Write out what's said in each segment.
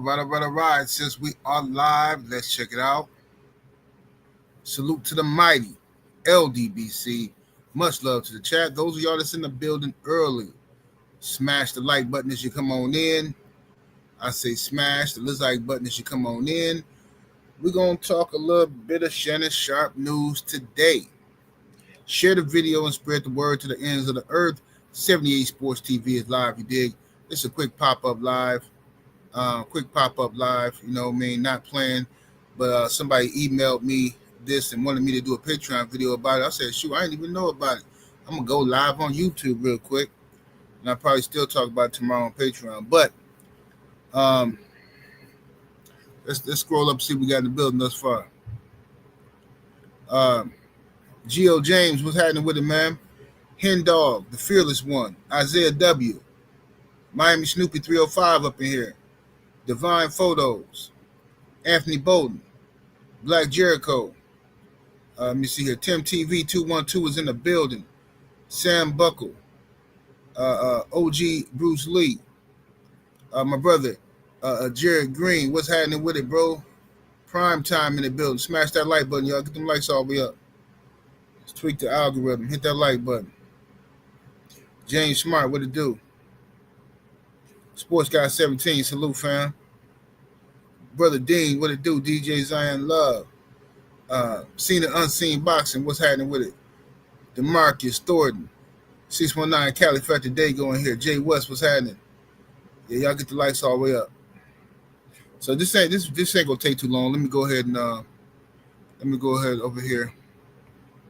All right. Since we are live, let's check it out. Salute to the mighty LDBC. Much love to the chat. Those of y'all that's in the building early, smash the like button as you come on in. I say smash the like button as you come on in. We're going to talk a little bit of Shannon Sharpe news today. Share the video and spread the word to the ends of the earth. 78 Sports TV is live, you dig? It's a quick pop-up live. You know what I mean? Not playing, but somebody emailed me this and wanted me to do a Patreon video about it. I said, shoot, I didn't even know about it. I'm going to go live on YouTube real quick, and I'll probably still talk about it tomorrow on Patreon. But let's scroll up and see what we got in the building thus far. Geo James, what's happening with it, man? Hen Dog, the fearless one. Isaiah W. Miami Snoopy 305 up in here. Divine Photos. Anthony Bolden. Black Jericho. Let me see here. Tim TV 212 is in the building. Sam Buckle. OG Bruce Lee. My brother, Jared Green. What's happening with it, bro? Prime time in the building. Smash that like button, y'all. Get them likes all the way up. Let's tweak the algorithm. Hit that like button. James Smart, what it do? Sports Guy 17, salute, fam. Brother Dean, what it do? DJ Zion Love. Seen the Unseen Boxing, what's happening with it? DeMarcus Thornton. 619 Cali Factor Day going here. Jay West, what's happening? Yeah, y'all get the likes all the way up. So this ain't gonna take too long. Let me go ahead over here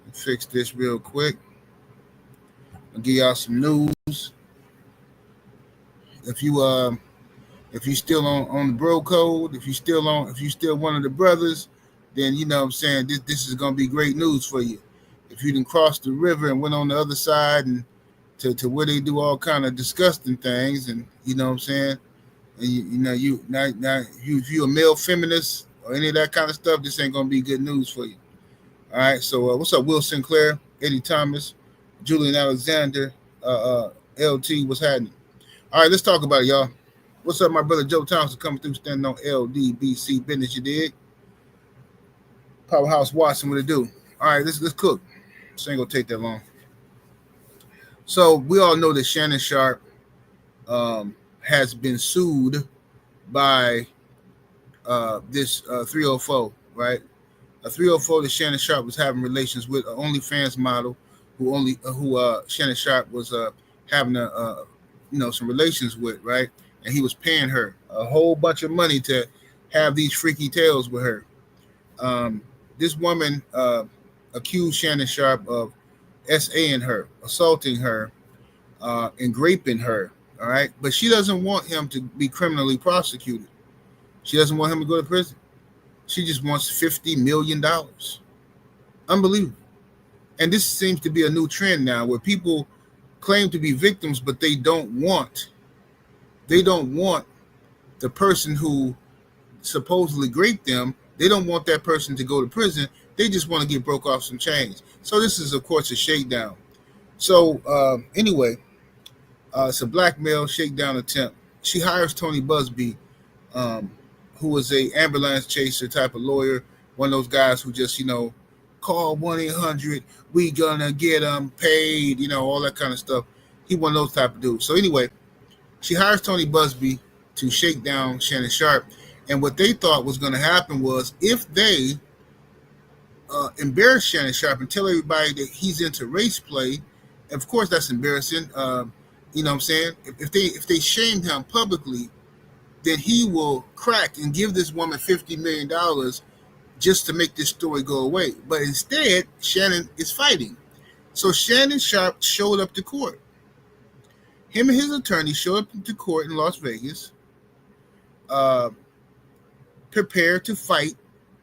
and fix this real quick. I'll give y'all some news. If you still on the bro code, if you still one of the brothers, then you know what I'm saying this is gonna be great news for you. If you didn't cross the river and went on the other side and to where they do all kind of disgusting things, and you know what I'm saying, and if you're a male feminist or any of that kind of stuff, this ain't gonna be good news for you. All right, so what's up, Will Sinclair, Eddie Thomas, Julian Alexander, LT, what's happening? All right, let's talk about it, y'all. What's up, my brother Joe Thompson coming through, standing on LDBC business, you dig? Powerhouse Watson, what it do? All right, let's cook. This ain't gonna take that long. So we all know that Shannon Sharpe has been sued by this 304, right? A 304 that Shannon Sharpe was having relations with, an OnlyFans model who Shannon Sharpe was having some relations with, right? And he was paying her a whole bunch of money to have these freaky tales with her. This woman accused Shannon Sharpe of SAing her, assaulting her, and raping her, all right? But she doesn't want him to be criminally prosecuted. She doesn't want him to go to prison. She just wants $50 million. Unbelievable. And this seems to be a new trend now where people claim to be victims, but they don't want the person who supposedly raped them. They don't want that person to go to prison. They just want to get broke off some chains. So this is, of course, a shakedown. So anyway, it's a blackmail shakedown attempt. She hires Tony Busby, who is a ambulance chaser type of lawyer, one of those guys who just, call 1-800, we gonna get them paid, all that kind of stuff. He one of those type of dudes. So anyway, she hires Tony Busby to shake down Shannon Sharpe. And what they thought was going to happen was if they embarrass Shannon Sharpe and tell everybody that he's into race play, of course that's embarrassing. You know what I'm saying? If they shame him publicly, then he will crack and give this woman $50 million just to make this story go away. But instead, Shannon is fighting. So Shannon Sharpe showed up to court. Him and his attorney showed up to court in Las Vegas, prepared to fight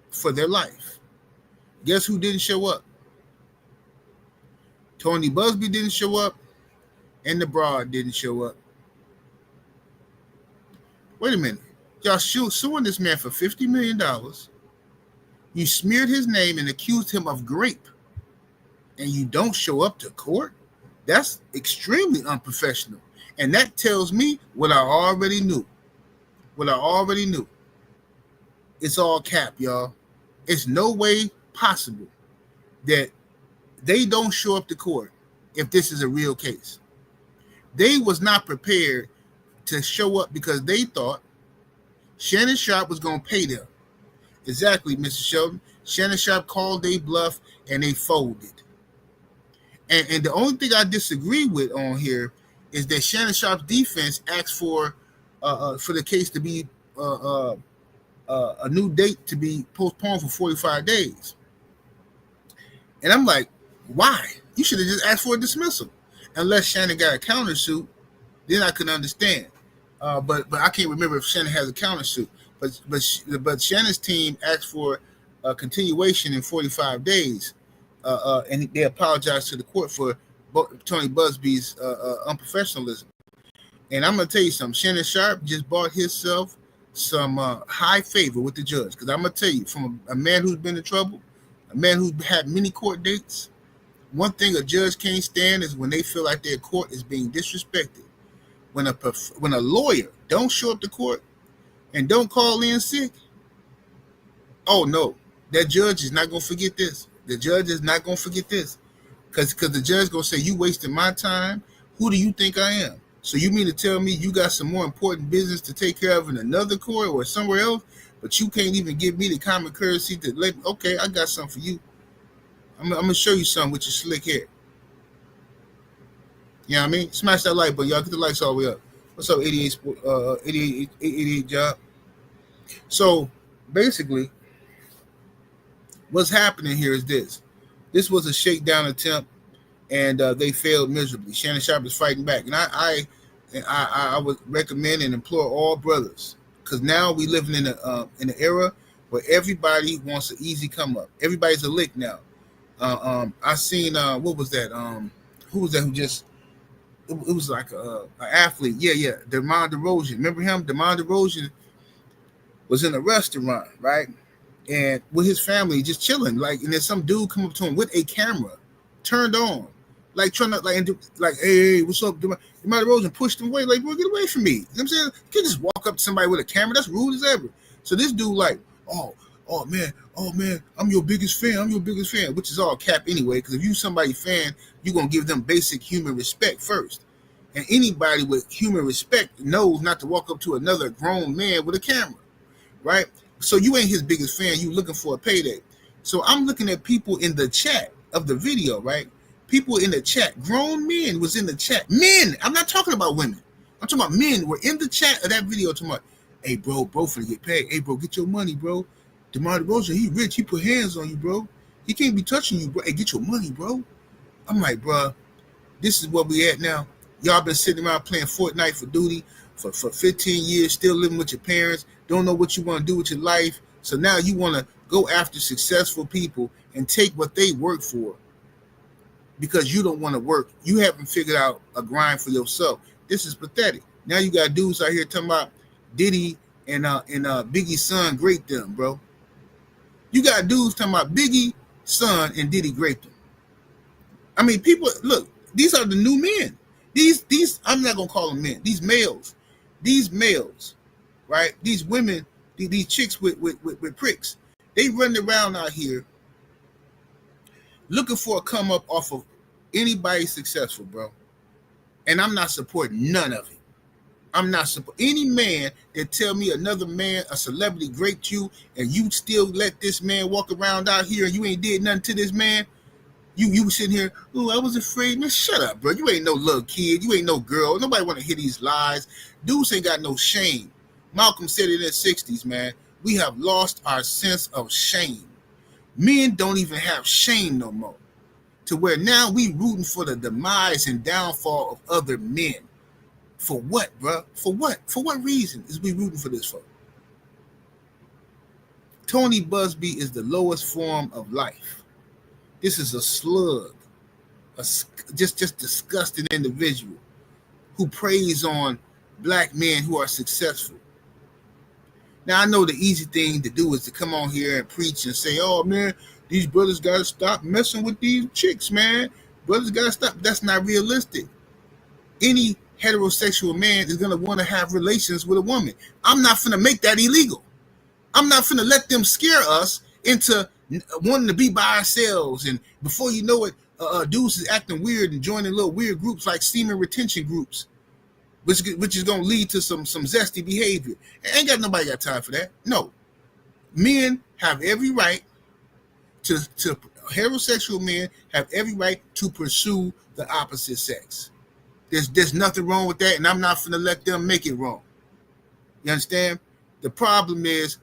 for their life. Guess who didn't show up? Tony Busby didn't show up, and the broad didn't show up. Wait a minute. Y'all suing this man for $50 million. You smeared his name and accused him of rape, and you don't show up to court? That's extremely unprofessional. And that tells me what I already knew. what I already knew. It's all cap, y'all. It's no way possible that they don't show up to court if this is a real case. They was not prepared to show up because they thought Shannon Sharpe was going to pay them. Exactly, Mr. Sheldon. Shannon Sharpe called they bluff and they folded. And the only thing I disagree with on here is that Shannon Sharpe's defense asked for the case to be a new date to be postponed for 45 days. And I'm like, why? You should have just asked for a dismissal. Unless Shannon got a countersuit, then I could understand. But I can't remember if Shannon has a countersuit. But Shannon's team asked for a continuation in 45 days. And they apologized to the court for Tony Busby's unprofessionalism. And I'm going to tell you something. Shannon Sharpe just bought himself some high favor with the judge. Because I'm going to tell you, from a man who's been in trouble, a man who's had many court dates, one thing a judge can't stand is when they feel like their court is being disrespected. When a lawyer don't show up to court and don't call in sick, oh no, that judge is not going to forget this. The judge is not going to forget this. Because the judge is going to say, you wasted my time. Who do you think I am? So you mean to tell me you got some more important business to take care of in another court or somewhere else, but you can't even give me the common courtesy to let me, okay, I got something for you. I'm going to show you something with your slick hair. You know what I mean? Smash that like button, y'all. Get the lights all the way up. What's up, 88 job? So basically, what's happening here is this. This was a shakedown attempt, and they failed miserably. Shannon Sharpe is fighting back. And I would recommend and implore all brothers, because now we living in an era where everybody wants an easy come up. Everybody's a lick now. I seen what was that? Who was that who just it was like an athlete. Yeah. DeMar DeRozan. Remember him? DeMar DeRozan was in a restaurant, right? And with his family just chilling. Like, and then some dude come up to him with a camera turned on. Like trying to like, hey, what's up? DeMar DeRozan pushed him away. Like, bro, get away from me. You know what I'm saying? You can't just walk up to somebody with a camera. That's rude as ever. So this dude like, oh man, I'm your biggest fan, which is all cap anyway, because if you somebody fan, you're going to give them basic human respect first. And anybody with human respect knows not to walk up to another grown man with a camera, right? So you ain't his biggest fan, you looking for a payday. So I'm looking at people in the chat of the video, right? People in the chat, grown men was in the chat. Men, I'm not talking about women. I'm talking about men were in the chat of that video talking about, hey, bro, finna get paid. Hey, bro, get your money, bro. DeMar DeRozan, he rich. He put hands on you, bro. He can't be touching you, bro. Hey, get your money, bro. I'm like, bro, this is where we at now. Y'all been sitting around playing Fortnite for duty for 15 years, still living with your parents, don't know what you want to do with your life. So now you want to go after successful people and take what they work for because you don't want to work. You haven't figured out a grind for yourself. This is pathetic. Now you got dudes out here talking about Diddy and Biggie's son great them, bro. You got dudes talking about Biggie, son, and Diddy raped him. I mean, people, look, these are the new men. These, I'm not going to call them men. These males, right? These women, these chicks with pricks, they running around out here looking for a come up off of anybody successful, bro. And I'm not supporting none of it. I'm not supporting any man that tell me another man, a celebrity, raped you, and you still let this man walk around out here and you ain't did nothing to this man. You sitting here, oh, I was afraid. Man, shut up, bro. You ain't no little kid. You ain't no girl. Nobody want to hear these lies. Dudes ain't got no shame. Malcolm said it in the 60s, man. We have lost our sense of shame. Men don't even have shame no more. To where now we rooting for the demise and downfall of other men. For what, bro? For what? For what reason is we rooting for this for? Tony Busby is the lowest form of life. This is a slug, just disgusting individual who preys on black men who are successful. Now, I know the easy thing to do is to come on here and preach and say, oh, man, these brothers got to stop messing with these chicks, man. Brothers got to stop. That's not realistic. Any heterosexual man is going to want to have relations with a woman. I'm not finna make that illegal. I'm not finna let them scare us into wanting to be by ourselves. And before you know it, dudes is acting weird and joining little weird groups like semen retention groups, which is going to lead to some zesty behavior. Ain't got nobody got time for that. No. Men have every right to heterosexual men have every right to pursue the opposite sex. There's nothing wrong with that, and I'm not finna let them make it wrong. You understand? The problem is,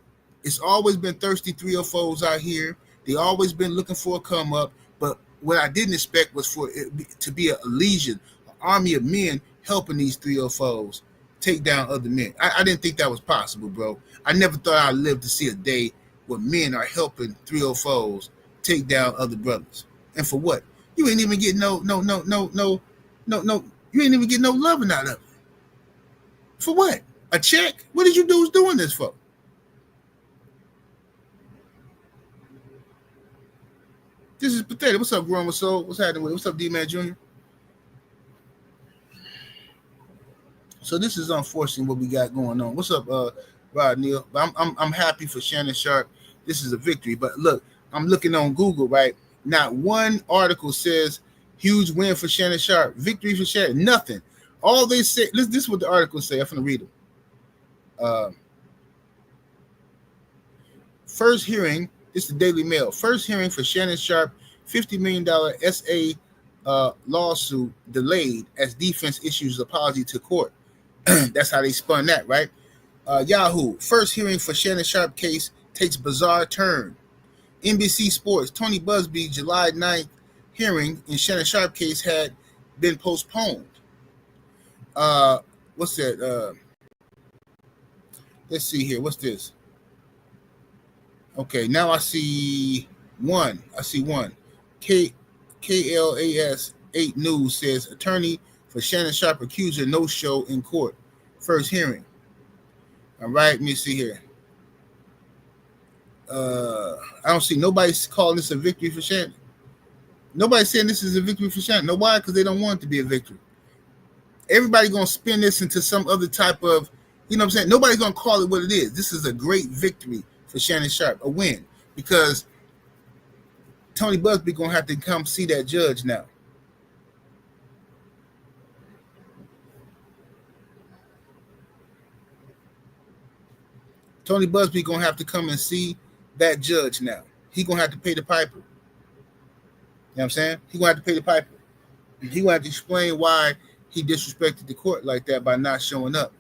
it's always been thirsty 304s out here. They always been looking for a come up, but what I didn't expect was for it to be a legion, an army of men helping these 304s take down other men. I didn't think that was possible, bro. I never thought I'd live to see a day where men are helping 304s take down other brothers. And for what? You ain't even get no. You ain't even get no loving out of it. For what? A check? What did you dudes doing this for? This is pathetic. What's up, Grandma Soul? What's happening with it? What's up, D-Man Jr.? So this is unfortunate what we got going on. What's up, Rod Neal? I'm happy for Shannon Sharpe. This is a victory. But look, I'm looking on Google, right? Not one article says huge win for Shannon Sharpe, victory for Shannon. Nothing. All they say, this is what the articles say. I'm going to read them. First hearing, this is the Daily Mail. First hearing for Shannon Sharpe, $50 million SA lawsuit delayed as defense issues apology to court. That's how they spun that, right? Yahoo. First hearing for Shannon Sharpe case takes bizarre turn. NBC Sports. Tony Busby July 9th hearing in Shannon Sharpe case had been postponed. What's that? Let's see here. What's this? Okay, now I see one. KLAS 8 News says attorney for Shannon Sharpe accuser no show in court. First hearing. All right, let me see here. I don't see nobody calling this a victory for Shannon. Nobody's saying this is a victory for Shannon. No, why? Because they don't want it to be a victory. Everybody's going to spin this into some other type of, you know what I'm saying? Nobody's going to call it what it is. This is a great victory for Shannon Sharpe, a win, because Tony Busby going to have to come see that judge now. Tony Busby going to have to come and see that judge now. He going to have to pay the piper. You know what I'm saying? He going to have to pay the piper. He going to have to explain why he disrespected the court like that by not showing up,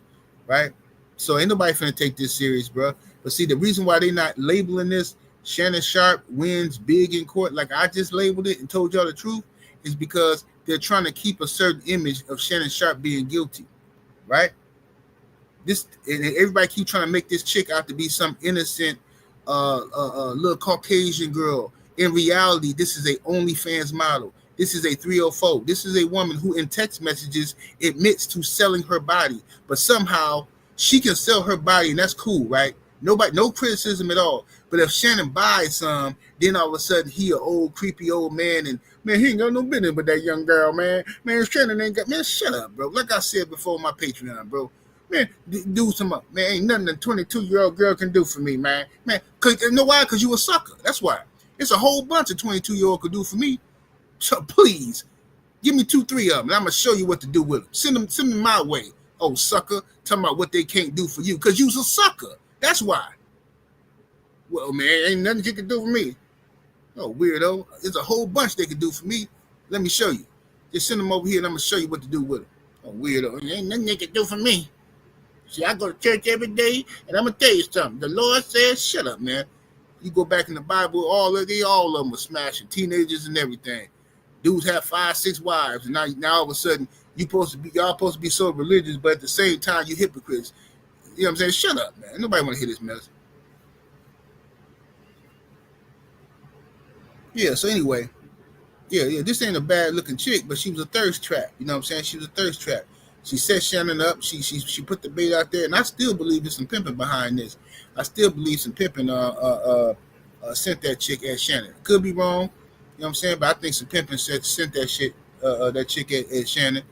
right? So ain't nobody finna take this serious, bro. But see, the reason why they not labeling this Shannon Sharpe wins big in court like I just labeled it and told y'all the truth is because they're trying to keep a certain image of Shannon Sharpe being guilty, right? This and everybody keep trying to make this chick out to be some innocent little Caucasian girl. In reality, this is a OnlyFans model. This is a 304. This is a woman who in text messages admits to selling her body, but somehow she can sell her body, and that's cool, right? Nobody, no criticism at all. But if Shannon buys some, then all of a sudden he an old creepy old man, and man, he ain't got no business with that young girl, man. Man, Shannon ain't got, man, shut up, bro. Like I said before on my Patreon, bro. Man, do some up. Man, ain't nothing a 22-year-old girl can do for me, man. Man, cause you know why? Because you a sucker. That's why. It's a whole bunch of 22-year-old could do for me. So please, give me 2-3 of them, and I'm gonna show you what to do with them. Send them my way. Oh, sucker, talking about what they can't do for you, cause you's a sucker. That's why. Well, man, ain't nothing you can do for me. Oh, weirdo. There's a whole bunch they can do for me. Let me show you. Just send them over here, and I'm gonna show you what to do with them. Oh, weirdo. Ain't nothing they can do for me. See, I go to church every day, and I'm gonna tell you something. The Lord says, "Shut up, man." You go back in the Bible, all of them were smashing teenagers and everything. Dudes have 5-6 wives, and now all of a sudden y'all supposed to be so religious, but at the same time you hypocrites. You know what I'm saying? Shut up, man. Nobody want to hear this mess. Yeah. So anyway, yeah. This ain't a bad looking chick, but she was a thirst trap. You know what I'm saying? She was a thirst trap. She set Shannon up. She put the bait out there, and I still believe there's some pimping behind this. I still believe some pimping sent that chick at Shannon. Could be wrong. You know what I'm saying? But I think some pimping sent that chick at Shannon.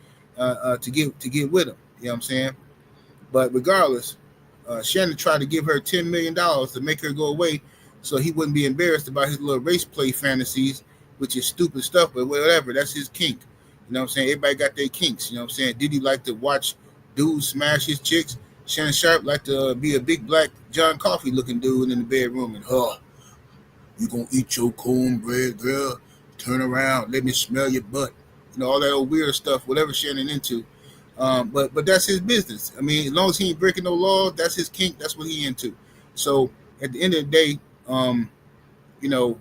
to get with him. You know what I'm saying? But regardless, Shannon tried to give her $10 million to make her go away, so he wouldn't be embarrassed about his little race play fantasies, which is stupid stuff. But whatever, that's his kink. You know what I'm saying? Everybody got their kinks. You know what I'm saying? Did he like to watch dudes smash his chicks? Shannon Sharpe like to be a big black John Coffey looking dude in the bedroom and you gonna eat your cornbread, girl? Turn around, let me smell your butt. You know, all that old weird stuff, whatever Shannon into. But that's his business. I mean, as long as he ain't breaking no laws, that's his kink. That's what he into. So at the end of the day, you know,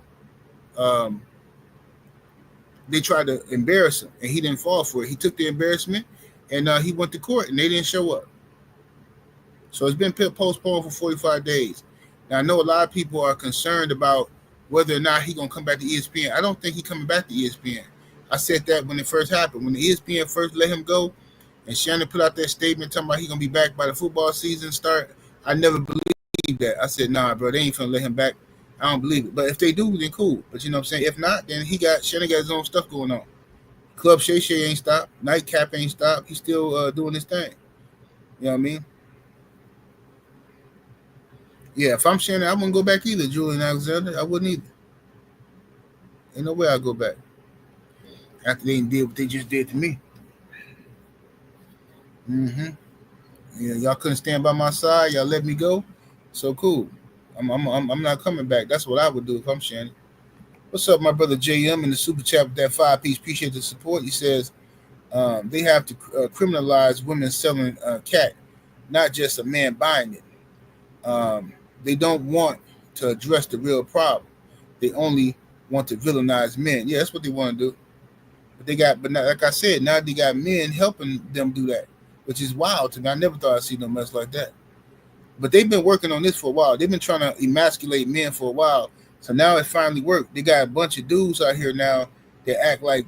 they tried to embarrass him, and he didn't fall for it. He took the embarrassment, and he went to court, and they didn't show up. So it's been postponed for 45 days. Now, I know a lot of people are concerned about whether or not he's going to come back to ESPN. I don't think he's coming back to ESPN. I said that when it first happened. When the ESPN first let him go, and Shannon put out that statement talking about he's going to be back by the football season start, I never believed that. I said, nah, bro, they ain't going to let him back. I don't believe it. But if they do, then cool. But you know what I'm saying? If not, then Shannon got his own stuff going on. Club Shay Shay ain't stopped. Nightcap ain't stopped. He's still doing his thing. You know what I mean? Yeah, if I'm Shannon, I wouldn't go back either, Julian Alexander. I wouldn't either. Ain't no way I'll go back. After they did what they just did to me. Mm-hmm. Yeah, y'all couldn't stand by my side. Y'all let me go. So cool. I'm not coming back. That's what I would do if I'm Shannon. What's up, my brother JM in the super chat with that 5-piece? Appreciate the support. He says they have to criminalize women selling cat, not just a man buying it. They don't want to address the real problem. They only want to villainize men. Yeah, that's what they want to do. But now, like I said, now they got men helping them do that, which is wild to me. I never thought I'd see no mess like that. But they've been working on this for a while. They've been trying to emasculate men for a while. So now it finally worked. They got a bunch of dudes out here now that act like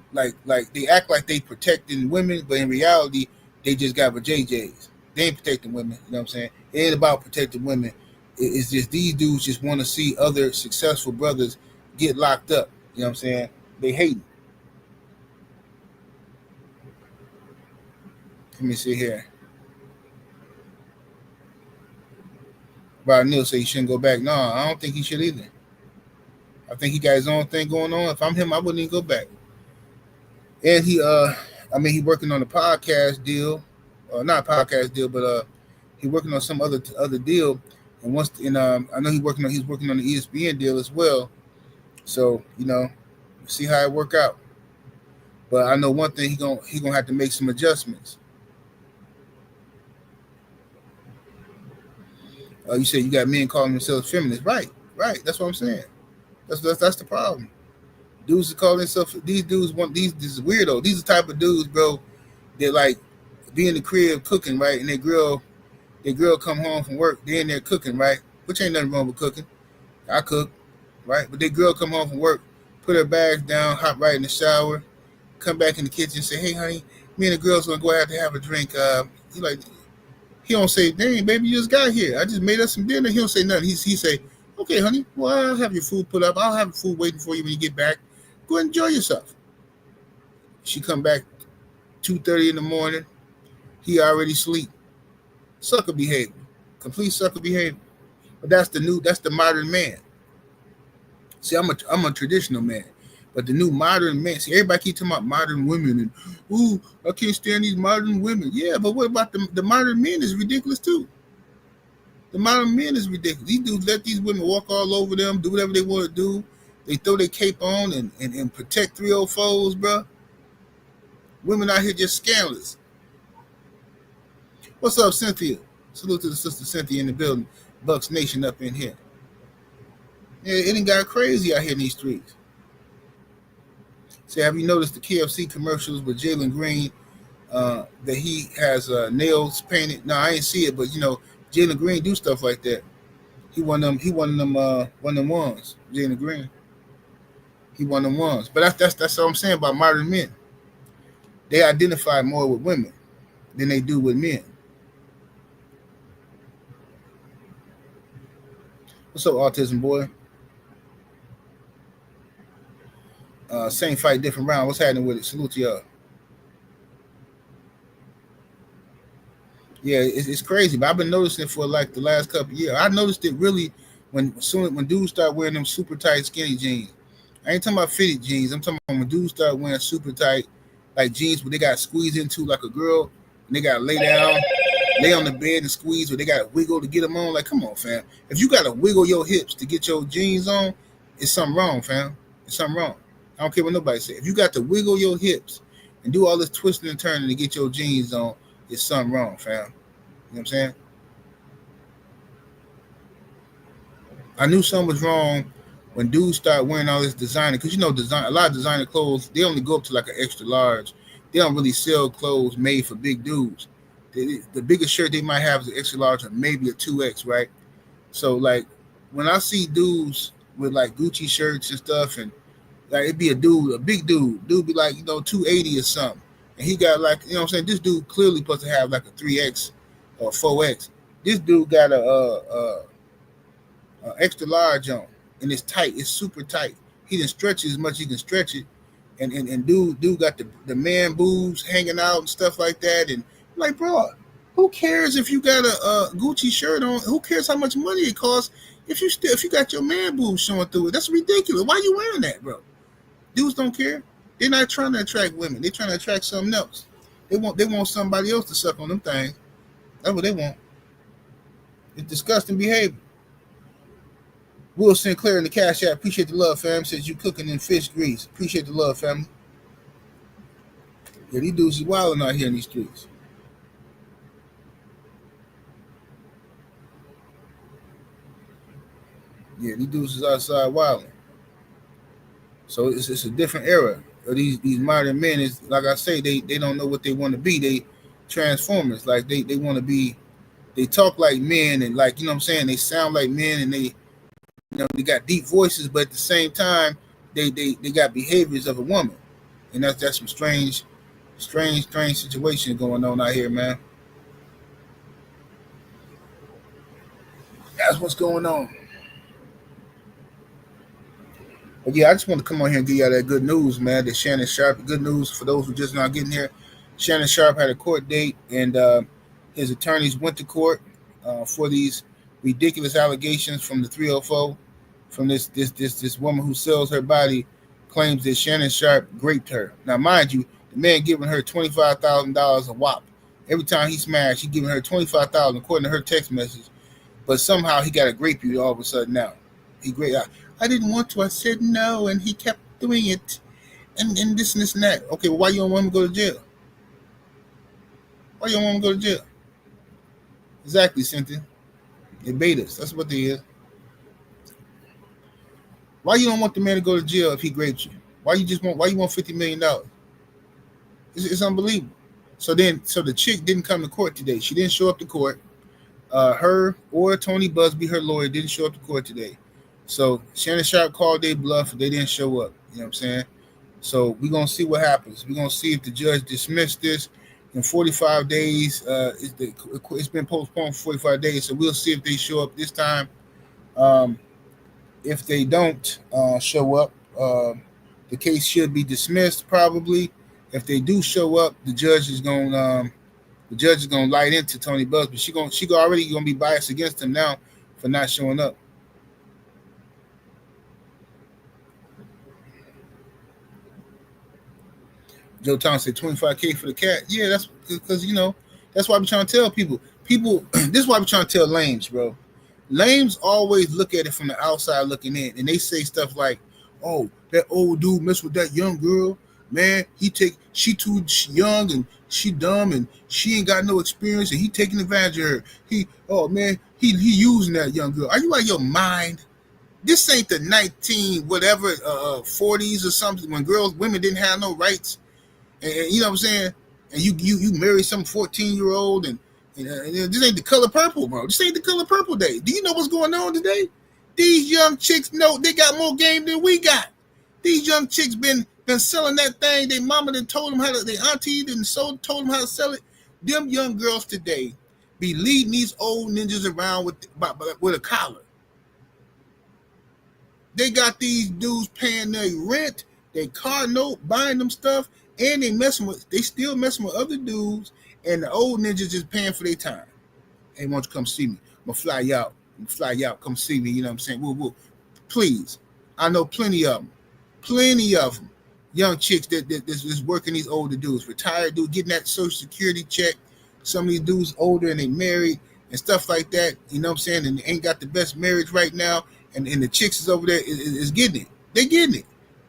they protecting women, but in reality, they just got the JJs. They ain't protecting women. You know what I'm saying? It ain't about protecting women. It's just these dudes just want to see other successful brothers get locked up. You know what I'm saying? They hate it. Let me see here. Robert Neal say he shouldn't go back. No, I don't think he should either. I think he got his own thing going on. If I'm him, I wouldn't even go back. And he working on a podcast deal, not a podcast deal, but he working on some other deal. And I know he's working on the ESPN deal as well. So see how it work out. But I know one thing, he gonna have to make some adjustments. You said you got men calling themselves feminists, right? That's what I'm saying. That's the problem. Dudes are calling themselves. These dudes want these weirdo. These are the type of dudes, bro. That like be in the crib cooking, right? And their girl come home from work. They in there cooking, right? Which ain't nothing wrong with cooking. I cook, right? But their girl come home from work, put her bags down, hop right in the shower, come back in the kitchen, say, "Hey, honey, me and the girls gonna go out to have a drink." He don't say, "Dang, baby, you just got here. I just made us some dinner." He don't say nothing. He say, "Okay, honey, well, I'll have your food put up. I'll have food waiting for you when you get back. Go ahead and enjoy yourself." She come back 2:30 in the morning. He already sleep. Sucker behavior. Complete sucker behavior. But that's the modern man. See, I'm a traditional man. But the new modern man, see, everybody keep talking about modern women and, ooh, I can't stand these modern women. Yeah, but what about the modern men is ridiculous too. The modern men is ridiculous. These dudes let these women walk all over them, do whatever they want to do. They throw their cape on and protect 304s, bro. Women out here just scandalous. What's up, Cynthia? Salute to the sister Cynthia in the building. Bucks Nation up in here. Yeah, it ain't got crazy out here in these streets. Say, have you noticed the KFC commercials with Jalen Green that he has nails painted? No, I ain't see it, but Jalen Green do stuff like that. He one of them ones. Jalen Green. He one of them ones. But that's what I'm saying about modern men. They identify more with women than they do with men. What's up, autism boy? Same fight, different round. What's happening with it? Salute to y'all. Yeah, it's crazy, but I've been noticing it for like the last couple of years. I noticed it really when dudes start wearing them super tight skinny jeans. I ain't talking about fitted jeans. I'm talking about when dudes start wearing super tight like jeans where they got squeezed into like a girl and they got to lay down, lay on the bed and squeeze, or they got to wiggle to get them on. Like, come on, fam. If you got to wiggle your hips to get your jeans on, it's something wrong, fam. It's something wrong. I don't care what nobody say. If you got to wiggle your hips and do all this twisting and turning to get your jeans on, it's something wrong, fam. You know what I'm saying? I knew something was wrong when dudes start wearing all this designer, because design, a lot of designer clothes, they only go up to like an extra large. They don't really sell clothes made for big dudes. The biggest shirt they might have is an extra large or maybe a 2X, right? So like when I see dudes with like Gucci shirts and stuff, and like it'd be a big dude be like 280 or something, and he got like what I'm saying. This dude clearly supposed to have like a 3X or 4X. This dude got a extra large on, and it's tight. It's super tight. He didn't stretch it as much as he can stretch it, and dude got the man boobs hanging out and stuff like that. And I'm like, bro, who cares if you got a Gucci shirt on? Who cares how much money it costs if you got your man boobs showing through it? That's ridiculous. Why are you wearing that, bro? Dudes don't care. They're not trying to attract women. They're trying to attract something else. They want somebody else to suck on them things. That's what they want. It's disgusting behavior. Will Sinclair in the Cash App. Appreciate the love, fam. Says you cooking in fish grease. Appreciate the love, family. Yeah, these dudes is wilding out here in these streets. Yeah, these dudes is outside wilding. So it's a different era. These modern men is like I say, they don't know what they want to be. They transformers. Like they want to be. They talk like men and like what I'm saying. They sound like men and they got deep voices, but at the same time they got behaviors of a woman, and that's some strange situation going on out here, man. That's what's going on. But yeah, I just want to come on here and give y'all that good news, man. That Shannon Sharpe, good news for those who just not getting here. Shannon Sharpe had a court date, and his attorneys went to court for these ridiculous allegations from the 304, from this woman who sells her body, claims that Shannon Sharpe raped her. Now, mind you, the man giving her $25,000 a whop every time he smashed. He giving her $25,000 according to her text message, but somehow he got to grape you all of a sudden now. He great. I didn't want to. I said no, and he kept doing it, and this and this and that. Okay, well, why you don't want him to go to jail? Why you don't want him to go to jail? Exactly, Cynthia. They bait us. That's what they is. Why you don't want the man to go to jail if he raped you? Why you want $50 million? It's unbelievable. So the chick didn't come to court today. She didn't show up to court. Her or Tony Busby, her lawyer, didn't show up to court today. So Shannon Sharpe called their bluff. They didn't show up. You know what I'm saying? So we're going to see what happens. We're going to see if the judge dismissed this in 45 days. It's been postponed for 45 days. So we'll see if they show up this time. If they don't show up, the case should be dismissed probably. If they do show up, the judge is going to light into Tony Busby. She already going to be biased against him now for not showing up. Joe Thomas said $25K for the cat. Yeah, that's because that's why I'm trying to tell people. This is why I'm trying to tell lames, bro. Lames always look at it from the outside looking in, and they say stuff like, "Oh, that old dude messed with that young girl, man. She too young and she dumb and she ain't got no experience, and he taking advantage of her. He using that young girl. Are you out of your mind? This ain't the 19 whatever 40s or something when women didn't have no rights." And you know what I'm saying? And you marry some 14-year-old and this ain't the color purple, bro. This ain't the color purple day. Do you know what's going on today? These young chicks know they got more game than we got. These young chicks been selling that thing. Their mama done told them their auntie done told them how to sell it. Them young girls today be leading these old ninjas around with a collar. They got these dudes paying their rent, their car note, buying them stuff. And they still messing with other dudes, And the old ninjas just paying for their time. Hey, why don't you come see me? I'm gonna fly you out. Come see me. You know what I'm saying? Woo. Please. I know plenty of them. Young chicks that's working these older dudes, retired dudes, getting that Social Security check. Some of these dudes older and they married and stuff like that. You know what I'm saying? And they ain't got the best marriage right now. And the chicks is over there is getting it. They getting it.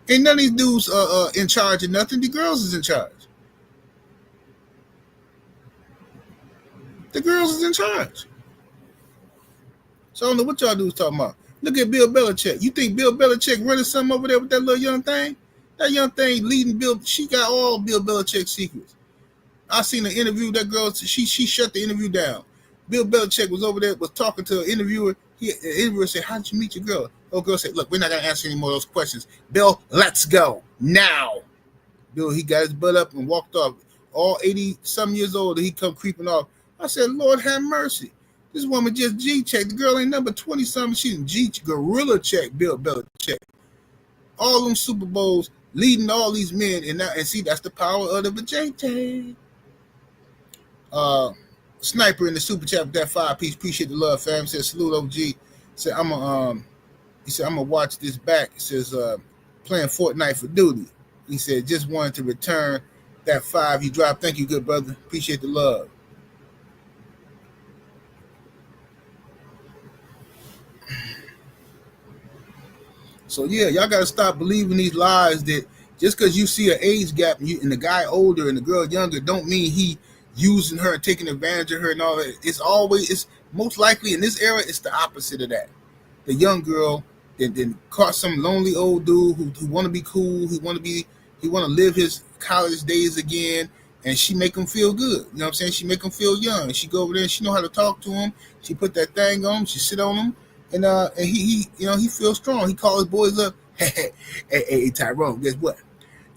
Ain't none of these dudes in charge of nothing. The girls is in charge. The girls is in charge. So I don't know what y'all dudes talking about. Look at Bill Belichick. You think Bill Belichick running something over there with that little young thing? That young thing leading Bill. She got all Bill Belichick's secrets. I seen an interview. That girl, she shut the interview down. Bill Belichick was over there, was talking to an interviewer. The interviewer said, "How did you meet your girl?" The girl said, "Look, we're not gonna answer any more of those questions. Bill, let's go now." Bill, he got his butt up and walked off. All 80-some years old, he come creeping off. I said, "Lord have mercy. This woman just G-checked. The girl ain't number 20-something. She didn't gorilla check Bill Belichick. All them Super Bowls, leading all these men. And see, that's the power of the vajayjay. Sniper in the super chat with that 5-piece. Appreciate the love, fam. Says, salute OG. Said, he said, I'm going to watch this back. It says, playing Fortnite for duty. He said, just wanted to return that 5 you dropped. Thank you, good brother. Appreciate the love. So, yeah, y'all got to stop believing these lies that just because you see an age gap and the guy older and the girl younger don't mean he using her and taking advantage of her and all that. It's most likely in this era, it's the opposite of that. The young girl then caught some lonely old dude who want to be cool, he want to live his college days again, and she make him feel good. You know what I'm saying? She make him feel young. She go over there and she know how to talk to him. She put that thing on him. She sit on him. And he he feels strong. He call his boys up. Hey, Tyrone, guess what?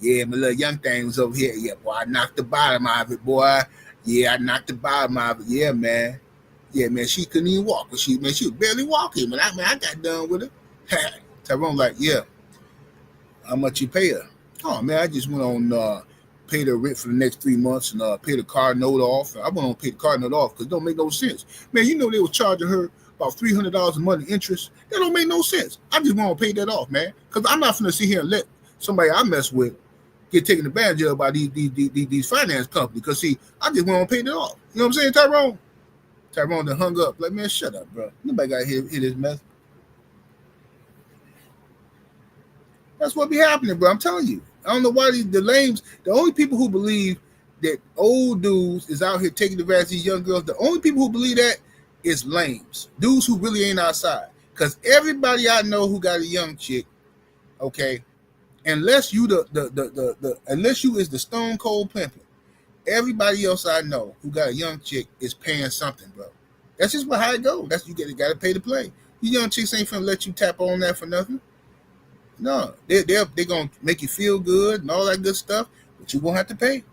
Yeah, my little young thing was over here. Yeah, boy, I knocked the bottom out of it, boy. Yeah, I knocked the bottom out of it. Yeah, man. Yeah, man, she couldn't even walk. She was barely walking. But I got done with her. Tyrone like, yeah. How much you pay her? Oh, man, I just went on pay the rent for the next 3 months and pay the car note off. I went on pay the car note off because it don't make no sense. Man, you know they was charging her about $300 a month in interest. That don't make no sense. I just want to pay that off, man. Because I'm not going to sit here and let somebody I mess with get taken advantage of by these finance companies. Because, see, I just want to pay that off. You know what I'm saying, Tyrone? Tyrone done hung up. Like, man, shut up, bro. Nobody got to hear this mess. That's what be happening, bro. I'm telling you. I don't know why the lames, the only people who believe that old dudes is out here taking advantage of these young girls, the only people who believe that is lames, dudes who really ain't outside. Because everybody I know who got a young chick, okay, unless you unless you is the stone cold pimping, everybody else I know who got a young chick is paying something, bro. That's just how it goes. That's you got to pay to play. You young chicks ain't finna let you tap on that for nothing. No, they're gonna make you feel good and all that good stuff, but you won't have to pay.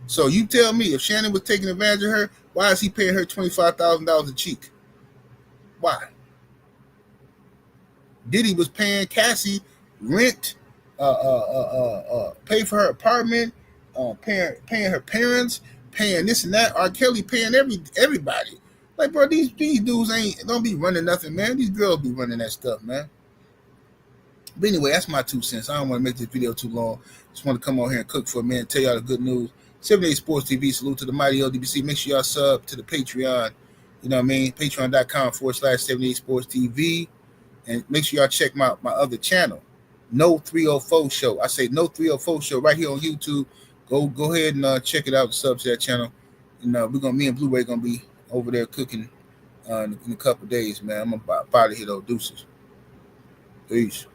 So you tell me, if Shannon was taking advantage of her, why is he paying her $25,000 a cheek? Why? Diddy was paying Cassie rent, pay for her apartment, paying her parents, paying this and that. R. Kelly paying everybody. Like, bro, these dudes don't be running nothing, man. These girls be running that stuff, man. But anyway, that's my 2 cents. I don't want to make this video too long. Just want to come on here and cook for a minute, tell y'all the good news. 78 Sports TV, salute to the mighty LDBC. Make sure y'all sub to the Patreon. You know what I mean? Patreon.com/78 Sports TV. And make sure y'all check my other channel, No 304 Show. I say No 304 Show right here on YouTube. Go ahead and check it out. Sub to that channel. And me and Blu-ray gonna be over there cooking in a couple of days, man. I'm about to hit those deuces. Peace.